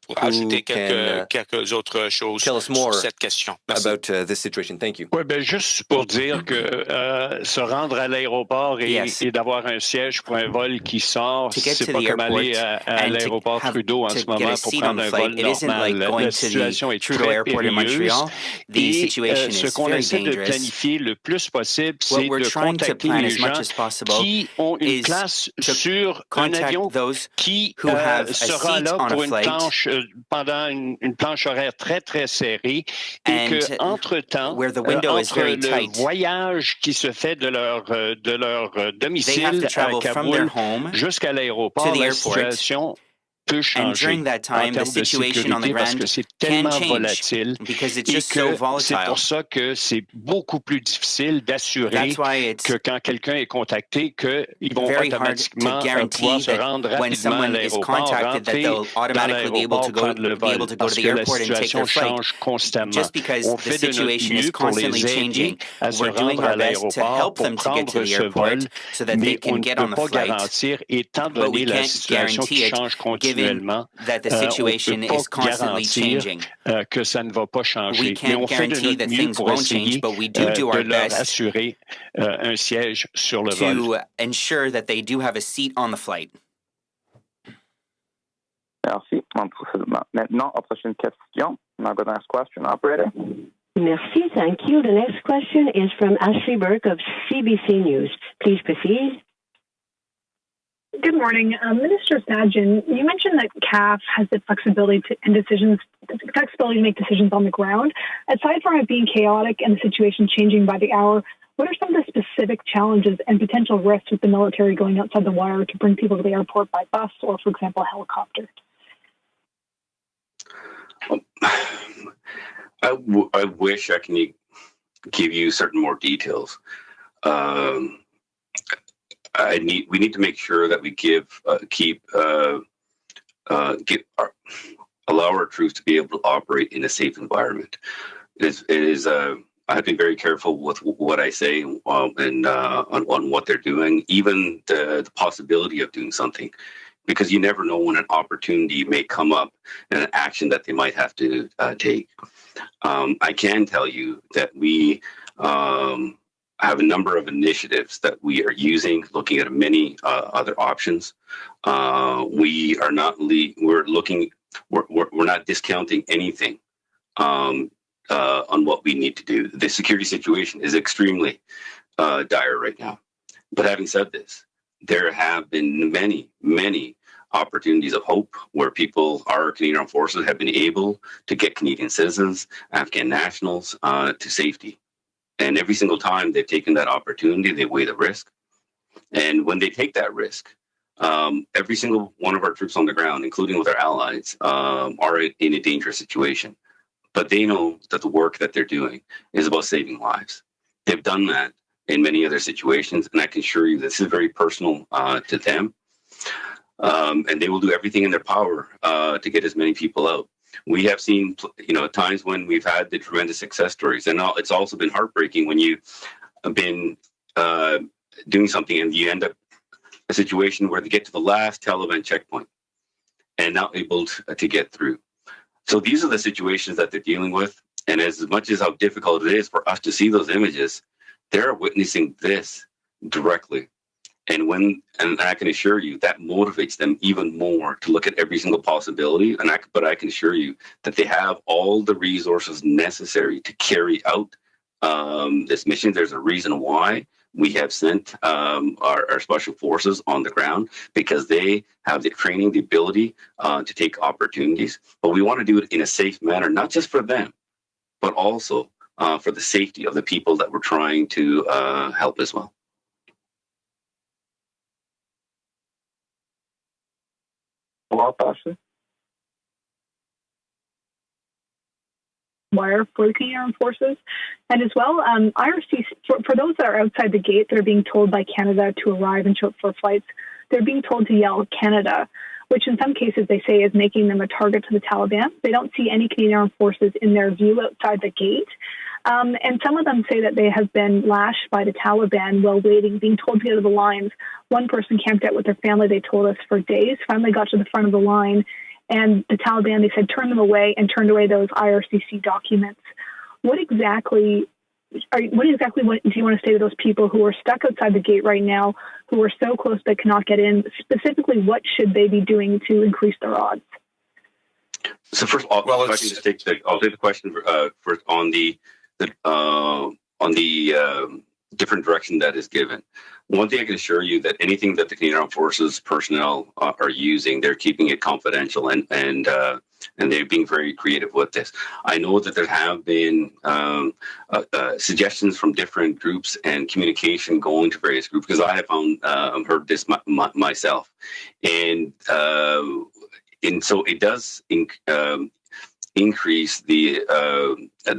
pour ajouter quelques autres choses tell us more sur cette question. Merci. about this situation. Thank you. Oui, bien, juste pour dire que se rendre à l'aéroport et d'avoir un siège pour un vol qui sort, c'est pas comme aller à l'aéroport Trudeau en ce moment pour prendre un vol normal. La situation est très périlleuse et ce qu'on essaie de planifier le plus possible, c'est de contacter les gens qui ont une place sur un avion qui sera là pour une planche pendant une planche horaire très, très serrée et qu'entre-temps, entre le voyage qui se fait de leur domicile à Kabul jusqu'à l'aéroport, la situation peut changer en termes de sécurité parce que c'est tellement volatile et que c'est pour ça que c'est beaucoup plus difficile d'assurer que quand quelqu'un est contacté, qu'ils vont automatiquement pouvoir se rendre rapidement à l'aéroport, rentrer dans l'aéroport, prendre le vol parce que la situation change constamment. On fait de notre mieux pour les aider à se rendre à l'aéroport pour prendre ce vol, mais on ne peut pas garantir, étant donné la situation qui change continuellement, that the situation is constantly changing. Que ça ne va pas changer. We can't guarantee that things won't change, but we do our best assurer un siège sur le vol. To ensure that they do have a seat on the flight. Merci. Maintenant, la prochaine question. Now go to the next question, operator. Merci. Thank you. The next question is from Ashley Burke of CBC News. Please proceed. Good morning. Minister Sajjan, you mentioned that CAF has the flexibility to make decisions on the ground. Aside from it being chaotic and the situation changing by the hour, what are some of the specific challenges and potential risks with the military going outside the wire to bring people to the airport by bus or, for example, helicopter? I wish I can give you certain more details. We need to make sure that we allow our troops to be able to operate in a safe environment. I have to be very careful with what I say and on what they're doing, even the possibility of doing something, because you never know when an opportunity may come up and an action that they might have to take. I can tell you that we have a number of initiatives that we are using, looking at many other options. We're not discounting anything. on what we need to do. The security situation is extremely dire right now. But having said this, there have been many, many opportunities of hope where our Canadian Armed Forces have been able to get Canadian citizens, Afghan nationals to safety. And every single time they've taken that opportunity, they weigh the risk. And when they take that risk, every single one of our troops on the ground, including with our allies, are in a dangerous situation. But they know that the work that they're doing is about saving lives. They've done that in many other situations, and I can assure you this is very personal to them. And they will do everything in their power to get as many people out. We have seen, times when we've had the tremendous success stories, and it's also been heartbreaking when you've been doing something and you end up a situation where they get to the last Taliban checkpoint and not able to get through. So these are the situations that they're dealing with. And as much as how difficult it is for us to see those images, they're witnessing this directly. And I can assure you that motivates them even more to look at every single possibility. But I can assure you that they have all the resources necessary to carry out this mission. There's a reason why we have sent our special forces on the ground, because they have the training, the ability to take opportunities. But we want to do it in a safe manner, not just for them, but also for the safety of the people that we're trying to help as well. Wire for the Canadian Armed Forces, and as well, IRC, for those that are outside the gate, they're being told by Canada to arrive and show up for flights. They're being told to yell Canada, which in some cases they say is making them a target to the Taliban. They don't see any Canadian Armed Forces in their view outside the gate. And some of them say that they have been lashed by the Taliban while waiting, being told to get to the lines. One person camped out with their family, they told us, for days, finally got to the front of the line. And the Taliban, they said, turn them away, and turned away those IRCC documents. What exactly do you want to say to those people who are stuck outside the gate right now, who are so close they cannot get in? Specifically, what should they be doing to increase their odds? So first of all, I'll take the question first on the different direction that is given. One thing I can assure you that anything that the Canadian Armed Forces personnel are using, they're keeping it confidential, and they're being very creative with this. I know that there have been suggestions from different groups and communication going to various groups, because I have heard this myself, and so it does increase the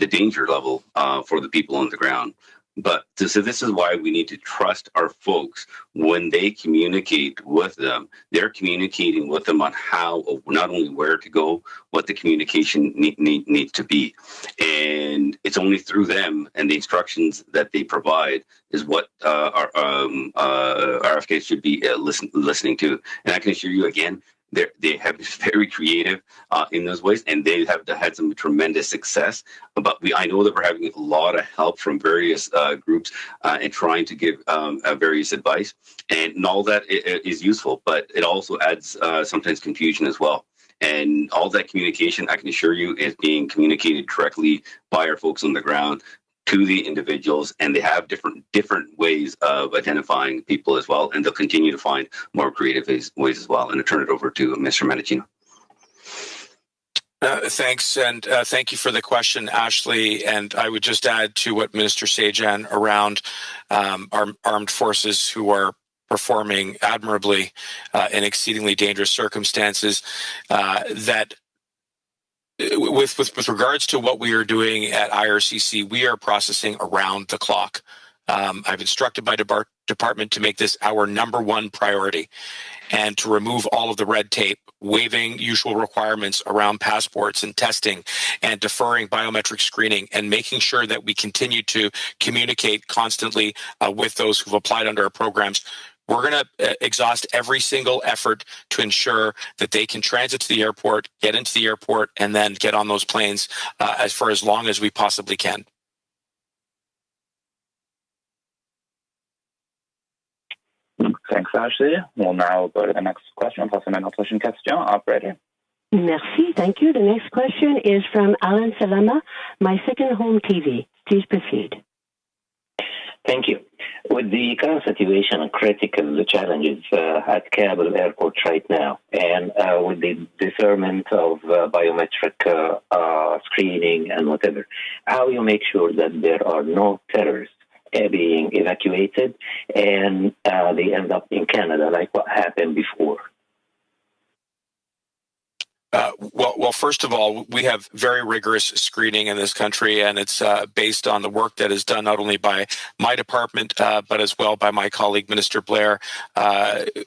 danger level for the people on the ground. But so this is why we need to trust our folks when they communicate with them. They're communicating with them on how, not only where to go, what the communication needs to be. And it's only through them and the instructions that they provide is what our Afghans should be listening to. And I can assure you again, they have been very creative in those ways, and they have had some tremendous success. But I know that we're having a lot of help from various groups and trying to give various advice, and all that is useful. But it also adds sometimes confusion as well. And all that communication, I can assure you, is being communicated directly by our folks on the ground to the individuals, and they have different ways of identifying people as well, and they'll continue to find more creative ways as well. And I'll turn it over to Mr. Mendicino. Thanks, and thank you for the question, Ashley. And I would just add to what Minister Sajjan around our armed forces who are performing admirably in exceedingly dangerous circumstances, that with regards to what we are doing at IRCC, we are processing around the clock. I've instructed my department to make this our #1 priority, and to remove all of the red tape, waiving usual requirements around passports and testing, and deferring biometric screening, and making sure that we continue to communicate constantly with those who've applied under our programs. We're going to exhaust every single effort to ensure that they can transit to the airport, get into the airport, and then get on those planes for as long as we possibly can. Thanks, Ashley. We'll now go to the next question. On passe à notre prochaine question. Operator. Merci. Thank you. The next question is from Alan Salama, My Second Home TV. Please proceed. Thank you. With the current situation and critical challenges at Kabul airport right now, and with the deferment of biometric screening and whatever, how you make sure that there are no terrorists being evacuated and they end up in Canada like what happened before? Well, first of all, we have very rigorous screening in this country, and it's based on the work that is done not only by my department, but as well by my colleague, Minister Blair,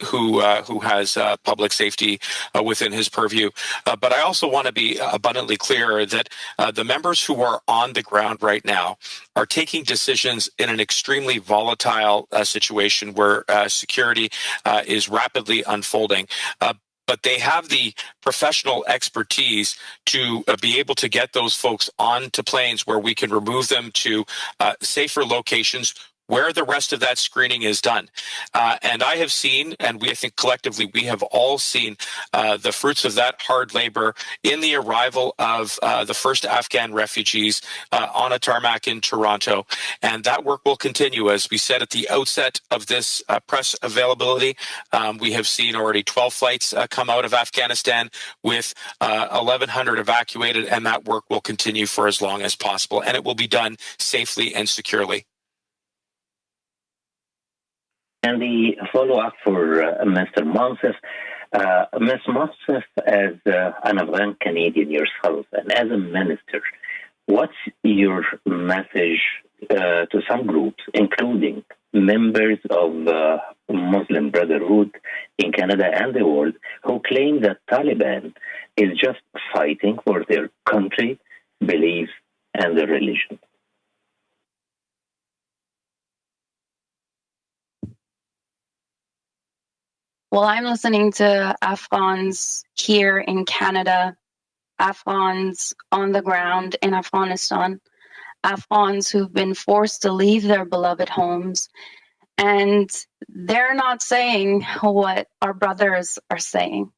who has public safety within his purview. But I also want to be abundantly clear that the members who are on the ground right now are taking decisions in an extremely volatile situation where security is rapidly unfolding. But they have the professional expertise to be able to get those folks onto planes where we can remove them to safer locations where the rest of that screening is done. And I have seen, and I think collectively we have all seen the fruits of that hard labor in the arrival of the first Afghan refugees on a tarmac in Toronto. And that work will continue. As we said at the outset of this press availability, we have seen already 12 flights come out of Afghanistan with 1,100 evacuated, and that work will continue for as long as possible. And it will be done safely and securely. And the follow-up for Mr. Monsef. Ms. Monsef, as an Afghan Canadian yourself and as a minister, what's your message to some groups, including members of the Muslim Brotherhood in Canada and the world, who claim that Taliban is just fighting for their country, beliefs, and their religion? Well, I'm listening to Afghans here in Canada, Afghans on the ground in Afghanistan, Afghans who've been forced to leave their beloved homes. And they're not saying what our brothers are saying.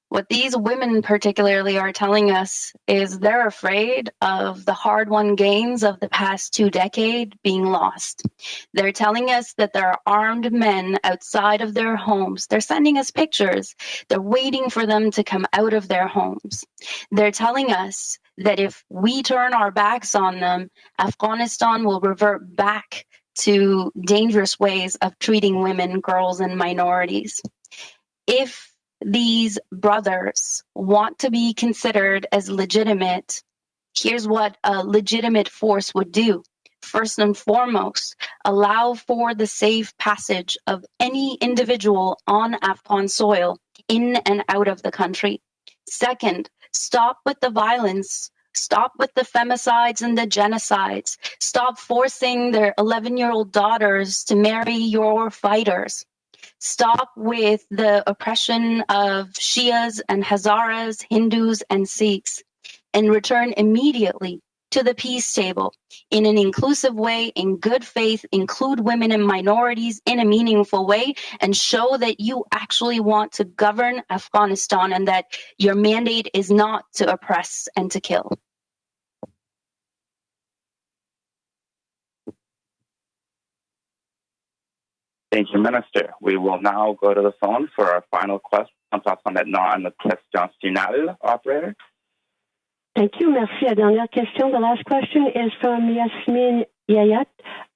What these women particularly are telling us is they're afraid of the hard-won gains of the past 2 decades being lost. They're telling us that there are armed men outside of their homes. They're sending us pictures. They're waiting for them to come out of their homes. They're telling us that if we turn our backs on them, Afghanistan will revert back to dangerous ways of treating women, girls, and minorities. If these brothers want to be considered as legitimate, here's what a legitimate force would do. First and foremost, allow for the safe passage of any individual on Afghan soil in and out of the country. Second, stop with the violence. Stop with the femicides and the genocides. Stop forcing their 11-year-old daughters to marry your fighters. Stop with the oppression of Shias and Hazaras, Hindus and Sikhs, and return immediately to the peace table in an inclusive way, in good faith, include women and minorities in a meaningful way, and show that you actually want to govern Afghanistan and that your mandate is not to oppress and to kill. Thank you, Minister. We will now go to the phone for our final question. On passe maintenant à notre question finale, operator. Thank you. Merci. La dernière question, the last question is from Yasmine Yayat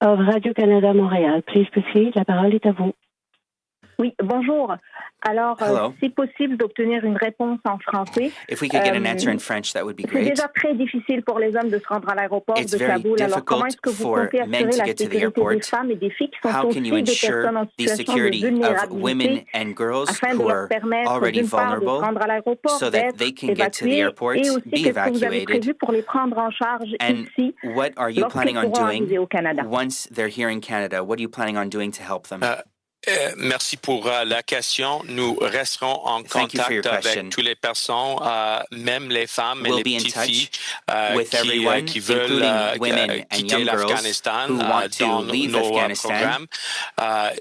of Radio-Canada Montréal. Please proceed. La parole est à vous. Oui, bonjour. Alors, c'est possible d'obtenir une réponse en français. If we could get an answer in French, that would be great. C'est déjà très difficile pour les hommes de se rendre à l'aéroport de Kaboul. Alors, comment est-ce que vous comptez assurer la sécurité des femmes et des filles qui sont aussi des personnes en situation de vulnérabilité afin de leur permettre d'une part de se rendre à l'aéroport, d'être évacuées et aussi qu'est-ce que vous avez prévu pour les prendre en charge ici lorsqu'ils pourront arriver au Canada? Once they're here in Canada, what are you planning on doing to help them? Merci pour la question. Nous resterons en contact avec toutes les personnes, même les femmes et les petites filles qui veulent quitter l'Afghanistan dans nos programmes.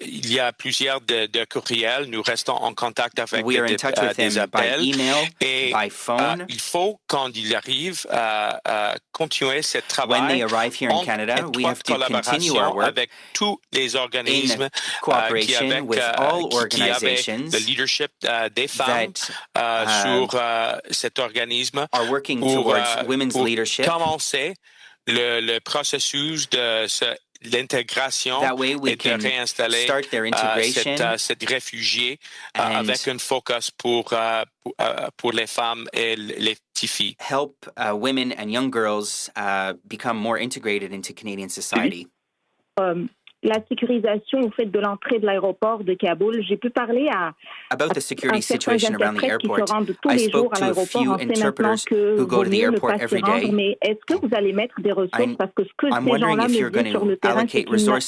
Il y a plusieurs de courriels. Nous restons en contact avec des appels. Et il faut, quand ils arrivent, continuer ce travail en collaboration avec tous les organismes qui avaient le leadership des femmes sur cet organisme pour commencer le processus de l'intégration et de réinstaller ces réfugiés avec un focus pour les femmes et les petites filles. Help women and young girls become more integrated into Canadian society. La sécurisation au fait de l'entrée de l'aéroport de Kaboul, j'ai pu parler à certains interprètes qui se rendent tous les jours à l'aéroport. On sait maintenant que vaut mieux ne pas s'y rendre, mais est-ce que vous allez mettre des ressources? Parce que ce que ces gens-là me disent sur le terrain, c'est qu'une fois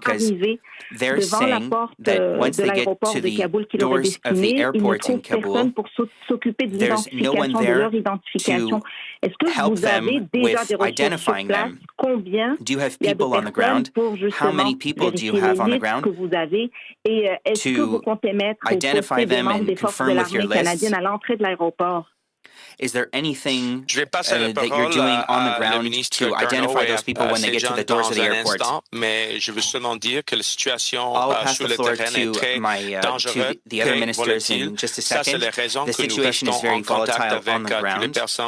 arrivés devant la porte de l'aéroport de Kaboul qui leur est destinée, ils ne trouvent personne pour s'occuper de l'identification, de leur identification. Est-ce que vous avez déjà des ressources sur place? Combien il y a de personnes pour justement vérifier les listes que vous avez? Et est-ce que vous comptez mettre des membres des forces de l'armée canadienne à l'entrée de l'aéroport? Is there anything that you're doing on the ground to identify those people when they get to the doors of the airport? Mais je veux seulement dire que la situation sur le terrain est très dangereuse, the other ministers in just a second. The situation is very volatile on the ground. That's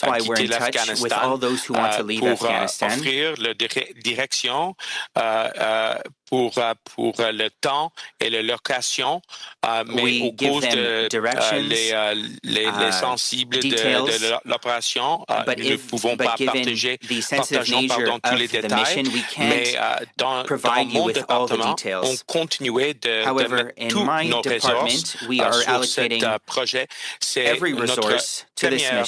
why we're in touch with all those who want to leave Afghanistan. Offrir la direction pour le temps et la location, mais au cause de les sensibles de l'opération, nous ne pouvons pas partager tous les détails, mais dans mon département, on continue de mettre tous nos ressources sur ce projet. C'est notre première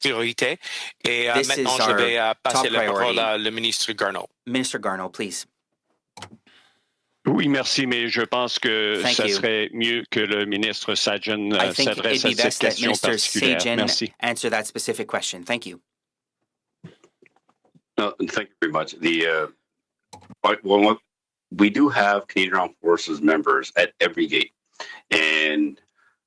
priorité. Et maintenant, je vais passer la parole à le ministre Garneau. Minister Garneau, please. Oui, merci, mais je pense que ça serait mieux que le ministre Sajjan s'adresse à cette question particulière. Merci. Answer that specific question. Thank you. No, thank you very much. We do have Canadian Armed Forces members at every gate, and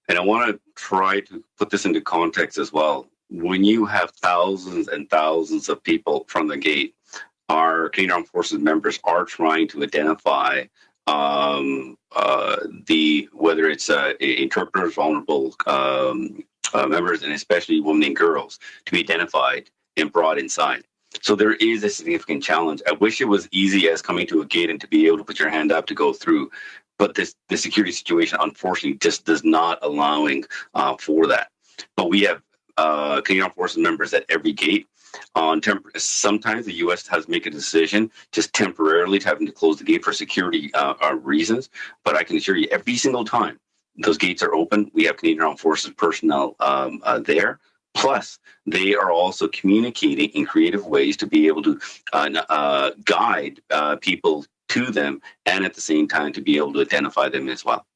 I want to try to put this into context as well. When you have thousands and thousands of people from the gate, our Canadian Armed Forces members are trying to identify whether it's interpreters, vulnerable members, and especially women and girls, to be identified and brought inside. So there is a significant challenge. I wish it was easy as coming to a gate and to be able to put your hand up to go through, but the security situation, unfortunately, just does not allowing for that. But we have Canadian Armed Forces members at every gate. Sometimes the U.S. has to make a decision just temporarily to having to close the gate for security reasons. But I can assure you, every single time those gates are open, we have Canadian Armed Forces personnel there. Plus, they are also communicating in creative ways to be able to guide people to them, and at the same time to be able to identify them as well.